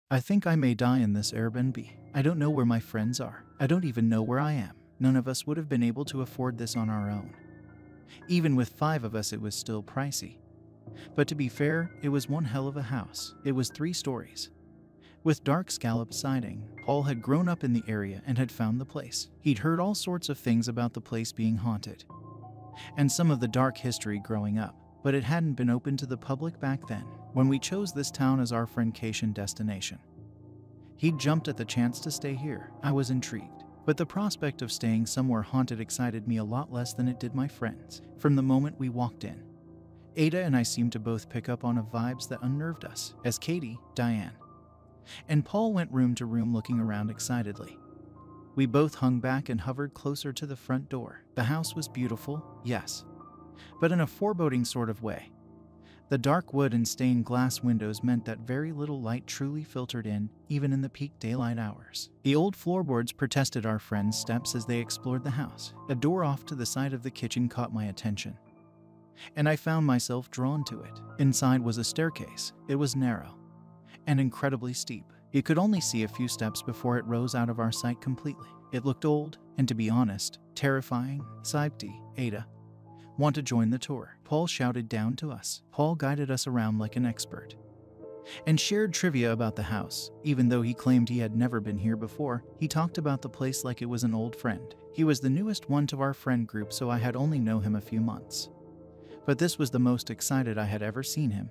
I think I may die in this Airbnb. I don't know where my friends are. I don't even know where I am. None of us would have been able to afford this on our own. Even with 5 of us, it was still pricey. But to be fair, it was one hell of a house. It was 3 stories. With dark scallop siding, Paul had grown up in the area and had found the place. He'd heard all sorts of things about the place being haunted, and some of the dark history growing up, but it hadn't been open to the public back then, when we chose this town as our friendcation destination. He'd jumped at the chance to stay here. I was intrigued, but the prospect of staying somewhere haunted excited me a lot less than it did my friends. From the moment we walked in, Ada and I seemed to both pick up on vibes that unnerved us, as Katie, Diane, and Paul went room to room looking around excitedly. We both hung back and hovered closer to the front door. The house was beautiful, yes, but in a foreboding sort of way. The dark wood and stained glass windows meant that very little light truly filtered in, even in the peak daylight hours. The old floorboards protested our friends' steps as they explored the house. A door off to the side of the kitchen caught my attention, and I found myself drawn to it. Inside was a staircase. It was narrow and incredibly steep. You could only see a few steps before it rose out of our sight completely. It looked old, and to be honest, terrifying. Sipti, Ada, want to join the tour? Paul shouted down to us. Paul guided us around like an expert and shared trivia about the house. Even though he claimed he had never been here before, he talked about the place like it was an old friend. He was the newest one to our friend group, so I had only known him a few months. But this was the most excited I had ever seen him.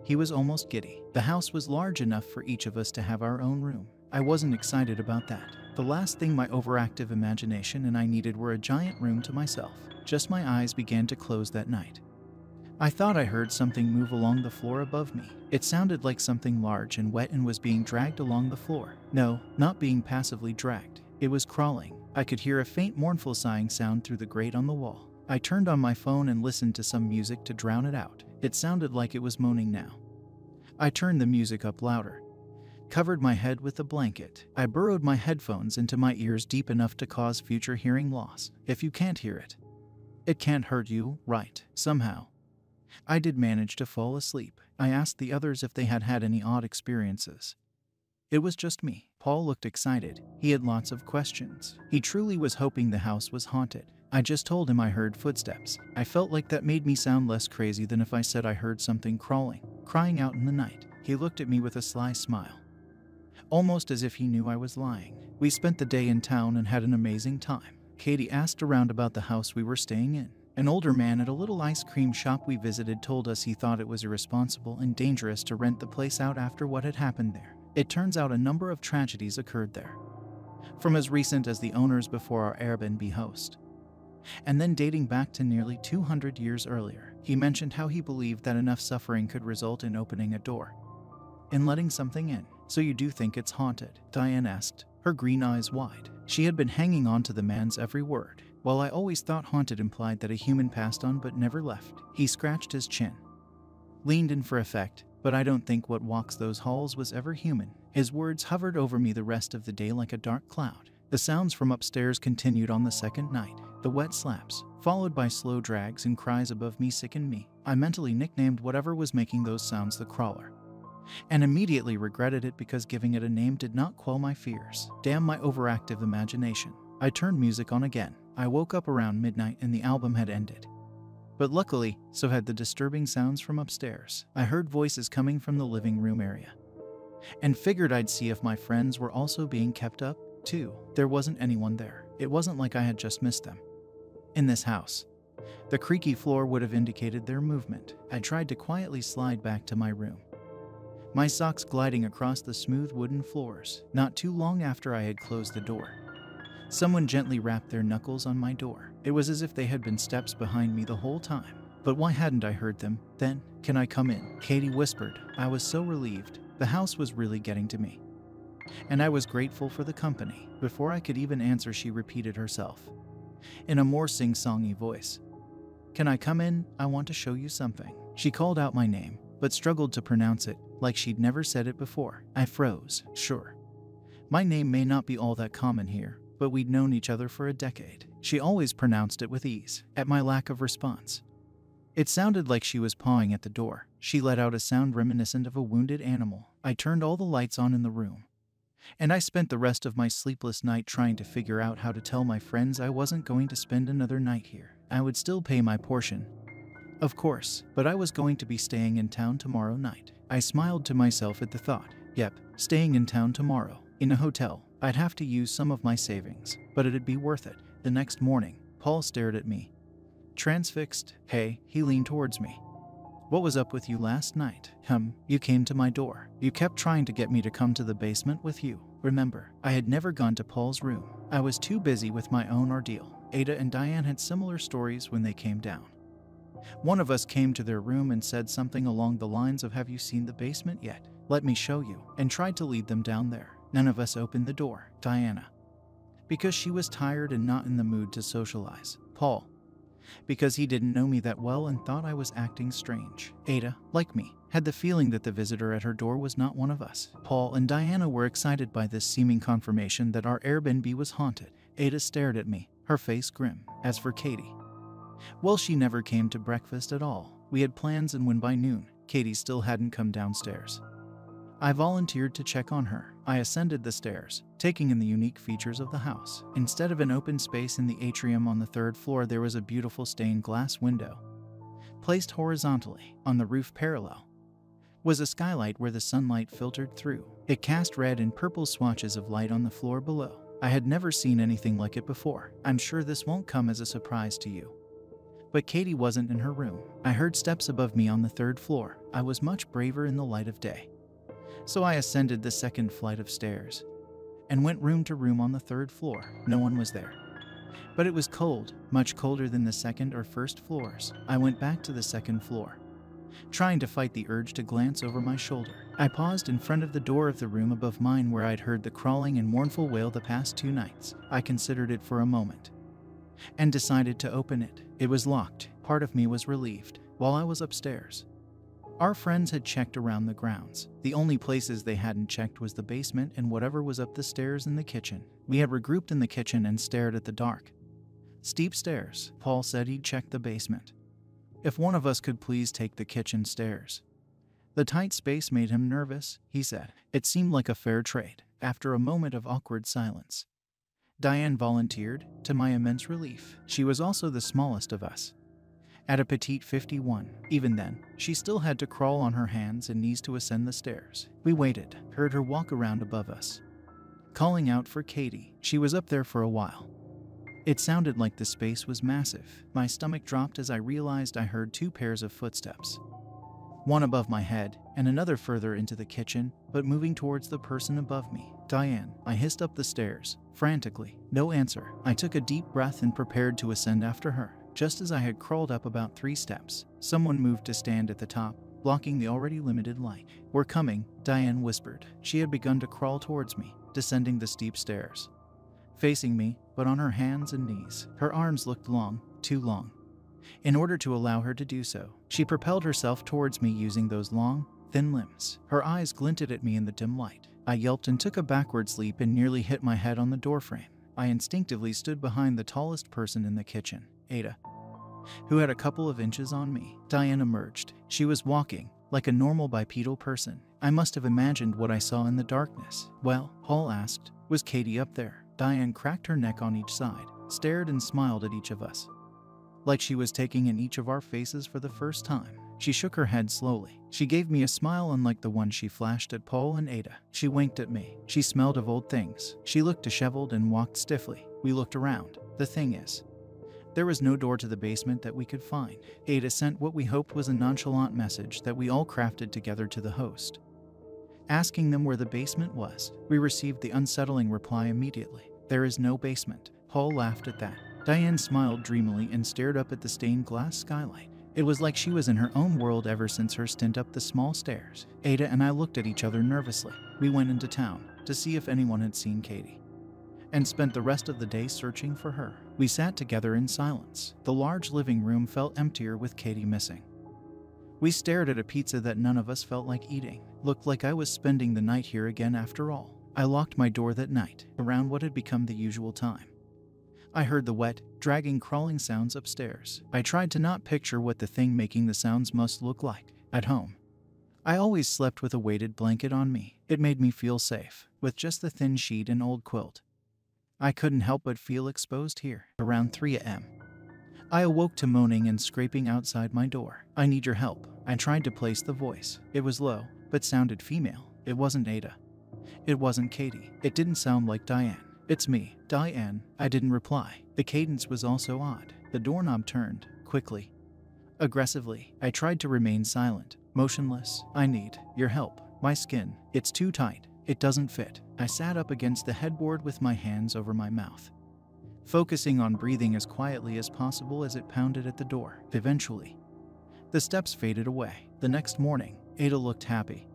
He was almost giddy. The house was large enough for each of us to have our own room. I wasn't excited about that. The last thing my overactive imagination and I needed were a giant room to myself. Just my eyes began to close that night. I thought I heard something move along the floor above me. It sounded like something large and wet and was being dragged along the floor. No, not being passively dragged. It was crawling. I could hear a faint mournful sighing sound through the grate on the wall. I turned on my phone and listened to some music to drown it out. It sounded like it was moaning now. I turned the music up louder, covered my head with a blanket. I burrowed my headphones into my ears deep enough to cause future hearing loss. If you can't hear it, it can't hurt you, right? Somehow, I did manage to fall asleep. I asked the others if they had had any odd experiences. It was just me. Paul looked excited. He had lots of questions. He truly was hoping the house was haunted. I just told him I heard footsteps. I felt like that made me sound less crazy than if I said I heard something crying out in the night. He looked at me with a sly smile, almost as if he knew I was lying. We spent the day in town and had an amazing time. Katie asked around about the house we were staying in. An older man at a little ice cream shop we visited told us he thought it was irresponsible and dangerous to rent the place out after what had happened there. It turns out a number of tragedies occurred there, from as recent as the owners before our Airbnb host, and then dating back to nearly 200 years earlier. He mentioned how he believed that enough suffering could result in opening a door, in letting something in. So you do think it's haunted? Diane asked, her green eyes wide. She had been hanging on to the man's every word. While I always thought haunted implied that a human passed on but never left. He scratched his chin, leaned in for effect, but I don't think what walks those halls was ever human. His words hovered over me the rest of the day like a dark cloud. The sounds from upstairs continued on the second night. The wet slaps, followed by slow drags and cries above me, sickened me. I mentally nicknamed whatever was making those sounds the crawler, and immediately regretted it because giving it a name did not quell my fears. Damn my overactive imagination. I turned music on again. I woke up around midnight and the album had ended. But luckily, so had the disturbing sounds from upstairs. I heard voices coming from the living room area, and figured I'd see if my friends were also being kept up, too. There wasn't anyone there. It wasn't like I had just missed them. In this house, the creaky floor would have indicated their movement. I tried to quietly slide back to my room, my socks gliding across the smooth wooden floors. Not too long after I had closed the door, someone gently rapped their knuckles on my door. It was as if they had been steps behind me the whole time. But why hadn't I heard them then? Can I come in? Katie whispered. I was so relieved. The house was really getting to me, and I was grateful for the company. Before I could even answer, she repeated herself, in a more sing-songy voice. Can I come in? I want to show you something. She called out my name, but struggled to pronounce it, like she'd never said it before. I froze. Sure, my name may not be all that common here, but we'd known each other for a decade. She always pronounced it with ease. At my lack of response, It sounded like she was pawing at the door. She let out a sound reminiscent of a wounded animal. I turned all the lights on in the room, and I spent the rest of my sleepless night trying to figure out how to tell my friends I wasn't going to spend another night here. I would still pay my portion, of course, but I was going to be staying in town tomorrow night. I smiled to myself at the thought. Yep, staying in town tomorrow, in a hotel. I'd have to use some of my savings, but it'd be worth it. The next morning, Paul stared at me, transfixed. Hey, he leaned towards me. What was up with you last night? You came to my door. You kept trying to get me to come to the basement with you. Remember, I had never gone to Paul's room. I was too busy with my own ordeal. Ada and Diane had similar stories when they came down. One of us came to their room and said something along the lines of, "Have you seen the basement yet? Let me show you," and tried to lead them down there. None of us opened the door. Diana, because she was tired and not in the mood to socialize. Paul, because he didn't know me that well and thought I was acting strange. Ada, like me, had the feeling that the visitor at her door was not one of us. Paul and Diana were excited by this seeming confirmation that our Airbnb was haunted. Ada stared at me, her face grim. As for Katie, well, she never came to breakfast at all. We had plans, and when by noon, Katie still hadn't come downstairs, I volunteered to check on her. I ascended the stairs, taking in the unique features of the house. Instead of an open space in the atrium on the third floor, there was a beautiful stained glass window. Placed horizontally, on the roof parallel, was a skylight where the sunlight filtered through. It cast red and purple swatches of light on the floor below. I had never seen anything like it before. I'm sure this won't come as a surprise to you, but Katie wasn't in her room. I heard steps above me on the third floor. I was much braver in the light of day, so I ascended the second flight of stairs and went room to room on the third floor. No one was there, but it was cold, much colder than the second or first floors. I went back to the second floor, trying to fight the urge to glance over my shoulder. I paused in front of the door of the room above mine where I'd heard the crawling and mournful wail the past 2 nights. I considered it for a moment and decided to open it. It was locked. Part of me was relieved. While I was upstairs, our friends had checked around the grounds. The only places they hadn't checked was the basement and whatever was up the stairs in the kitchen. We had regrouped in the kitchen and stared at the dark, steep stairs. Paul said he'd check the basement if one of us could please take the kitchen stairs. The tight space made him nervous, he said. It seemed like a fair trade. After a moment of awkward silence, Diane volunteered, to my immense relief. She was also the smallest of us, at a petite 51. Even then, she still had to crawl on her hands and knees to ascend the stairs. We waited, heard her walk around above us, calling out for Katie. She was up there for a while. It sounded like the space was massive. My stomach dropped as I realized I heard 2 pairs of footsteps, one above my head and another further into the kitchen, but moving towards the person above me. Diane, I hissed up the stairs, frantically. No answer. I took a deep breath and prepared to ascend after her. Just as I had crawled up about 3 steps, someone moved to stand at the top, blocking the already limited light. "We're coming," Diane whispered. She had begun to crawl towards me, descending the steep stairs, facing me, but on her hands and knees. Her arms looked long, too long. In order to allow her to do so, she propelled herself towards me using those long, thin limbs. Her eyes glinted at me in the dim light. I yelped and took a backwards leap and nearly hit my head on the doorframe. I instinctively stood behind the tallest person in the kitchen, Ada, who had a couple of inches on me. Diane emerged. She was walking like a normal bipedal person. I must have imagined what I saw in the darkness. "Well," Paul asked, "was Katie up there?" Diane cracked her neck on each side, stared and smiled at each of us, like she was taking in each of our faces for the first time. She shook her head slowly. She gave me a smile unlike the one she flashed at Paul and Ada. She winked at me. She smelled of old things. She looked disheveled and walked stiffly. We looked around. The thing is, there was no door to the basement that we could find. Ada sent what we hoped was a nonchalant message that we all crafted together to the host, asking them where the basement was. We received the unsettling reply immediately. "There is no basement." Paul laughed at that. Diane smiled dreamily and stared up at the stained glass skylight. It was like she was in her own world ever since her stint up the small stairs. Ada and I looked at each other nervously. We went into town to see if anyone had seen Katie, and spent the rest of the day searching for her. We sat together in silence. The large living room felt emptier with Katie missing. We stared at a pizza that none of us felt like eating. Looked like I was spending the night here again after all. I locked my door that night, around what had become the usual time. I heard the wet, dragging, crawling sounds upstairs. I tried to not picture what the thing making the sounds must look like at home. I always slept with a weighted blanket on me. It made me feel safe, with just the thin sheet and old quilt. I couldn't help but feel exposed here. Around 3 a.m. I awoke to moaning and scraping outside my door. "I need your help." I tried to place the voice. It was low, but sounded female. It wasn't Ada. It wasn't Katie. It didn't sound like Diane. "It's me, Diane." I didn't reply. The cadence was also odd. The doorknob turned, quickly. Aggressively, I tried to remain silent, motionless. "I need your help. My skin, it's too tight. It doesn't fit." I sat up against the headboard with my hands over my mouth, focusing on breathing as quietly as possible as it pounded at the door. Eventually, the steps faded away. The next morning, Ada looked happy.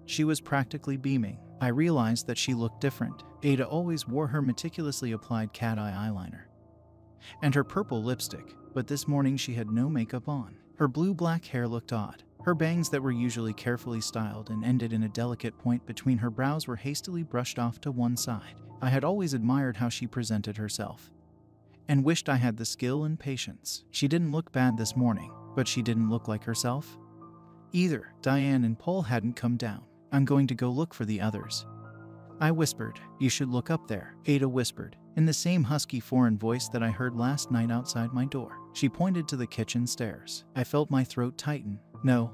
She was practically beaming. I realized that she looked different. Ada always wore her meticulously applied cat-eye eyeliner and her purple lipstick, but this morning she had no makeup on. Her blue-black hair looked odd. Her bangs that were usually carefully styled and ended in a delicate point between her brows were hastily brushed off to one side. I had always admired how she presented herself and wished I had the skill and patience. She didn't look bad this morning, but she didn't look like herself either. Diane and Paul hadn't come down. "I'm going to go look for the others," I whispered. "You should look up there," Ada whispered, in the same husky foreign voice that I heard last night outside my door. She pointed to the kitchen stairs. I felt my throat tighten. No.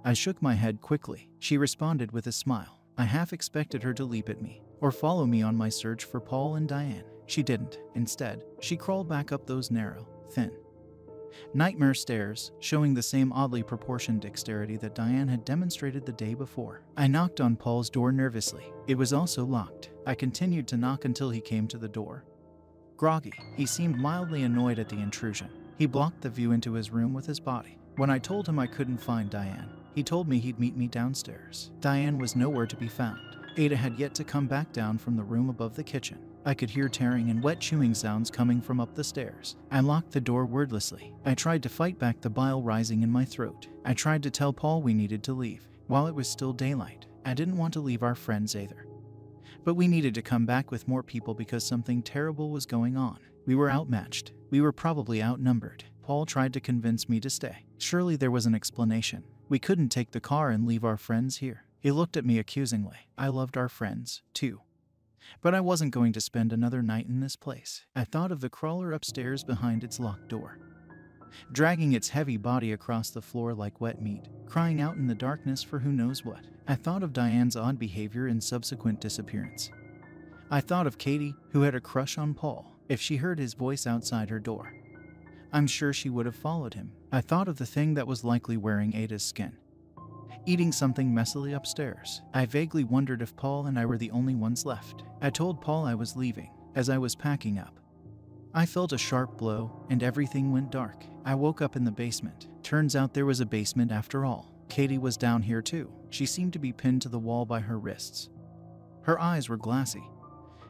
I shook my head quickly. She responded with a smile. I half expected her to leap at me or follow me on my search for Paul and Diane. She didn't. Instead, she crawled back up those narrow, thin nightmare stairs, showing the same oddly proportioned dexterity that Diane had demonstrated the day before. I knocked on Paul's door nervously. It was also locked. I continued to knock until he came to the door. Groggy, he seemed mildly annoyed at the intrusion. He blocked the view into his room with his body. When I told him I couldn't find Diane, he told me he'd meet me downstairs. Diane was nowhere to be found. Ada had yet to come back down from the room above the kitchen. I could hear tearing and wet chewing sounds coming from up the stairs. I locked the door wordlessly. I tried to fight back the bile rising in my throat. I tried to tell Paul we needed to leave while it was still daylight. I didn't want to leave our friends either, but we needed to come back with more people because something terrible was going on. We were outmatched. We were probably outnumbered. Paul tried to convince me to stay. Surely there was an explanation. We couldn't take the car and leave our friends here. He looked at me accusingly. I loved our friends, too, but I wasn't going to spend another night in this place. I thought of the crawler upstairs behind its locked door, dragging its heavy body across the floor like wet meat, crying out in the darkness for who knows what. I thought of Diane's odd behavior and subsequent disappearance. I thought of Katie, who had a crush on Paul. If she heard his voice outside her door, I'm sure she would have followed him. I thought of the thing that was likely wearing Ada's skin, eating something messily upstairs. I vaguely wondered if Paul and I were the only ones left. I told Paul I was leaving. As I was packing up, I felt a sharp blow, and everything went dark. I woke up in the basement. Turns out there was a basement after all. Katie was down here too. She seemed to be pinned to the wall by her wrists. Her eyes were glassy.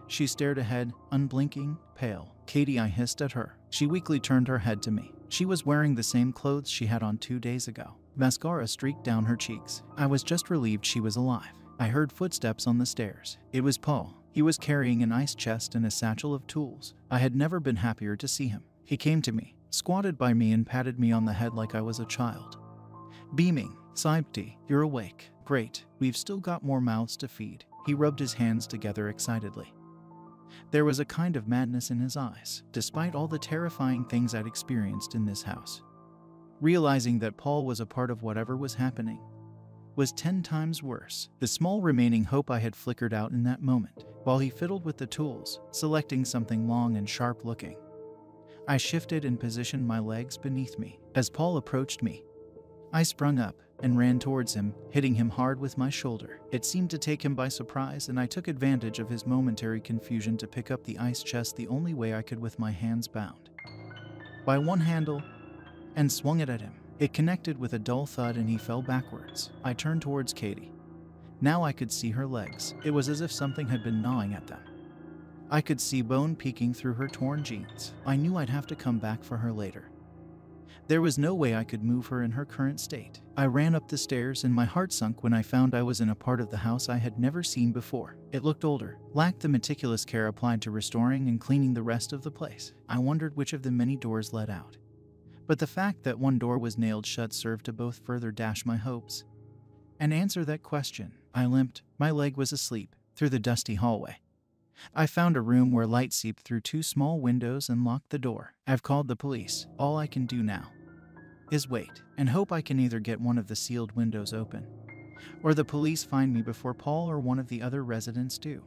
She stared ahead, unblinking, pale. "Katie," I hissed at her. She weakly turned her head to me. She was wearing the same clothes she had on 2 days ago. Mascara streaked down her cheeks. I was just relieved she was alive. I heard footsteps on the stairs. It was Paul. He was carrying an ice chest and a satchel of tools. I had never been happier to see him. He came to me, squatted by me, and patted me on the head like I was a child. Beaming, "Saibti, you're awake. Great, we've still got more mouths to feed." He rubbed his hands together excitedly. There was a kind of madness in his eyes, despite all the terrifying things I'd experienced in this house. Realizing that Paul was a part of whatever was happening was 10 times worse. The small remaining hope I had flickered out in that moment, while he fiddled with the tools, selecting something long and sharp-looking. I shifted and positioned my legs beneath me. As Paul approached me, I sprung up and ran towards him, hitting him hard with my shoulder. It seemed to take him by surprise, and I took advantage of his momentary confusion to pick up the ice chest the only way I could with my hands bound by one handle and swung it at him. It connected with a dull thud and he fell backwards. I turned towards Katie. Now I could see her legs. It was as if something had been gnawing at them. I could see bone peeking through her torn jeans. I knew I'd have to come back for her later. There was no way I could move her in her current state. I ran up the stairs and my heart sunk when I found I was in a part of the house I had never seen before. It looked older, lacked the meticulous care applied to restoring and cleaning the rest of the place. I wondered which of the many doors led out. But the fact that one door was nailed shut served to both further dash my hopes and answer that question. I limped, my leg was asleep, through the dusty hallway. I found a room where light seeped through two small windows and locked the door. I've called the police. All I can do now is wait and hope I can either get one of the sealed windows open or the police find me before Paul or one of the other residents do.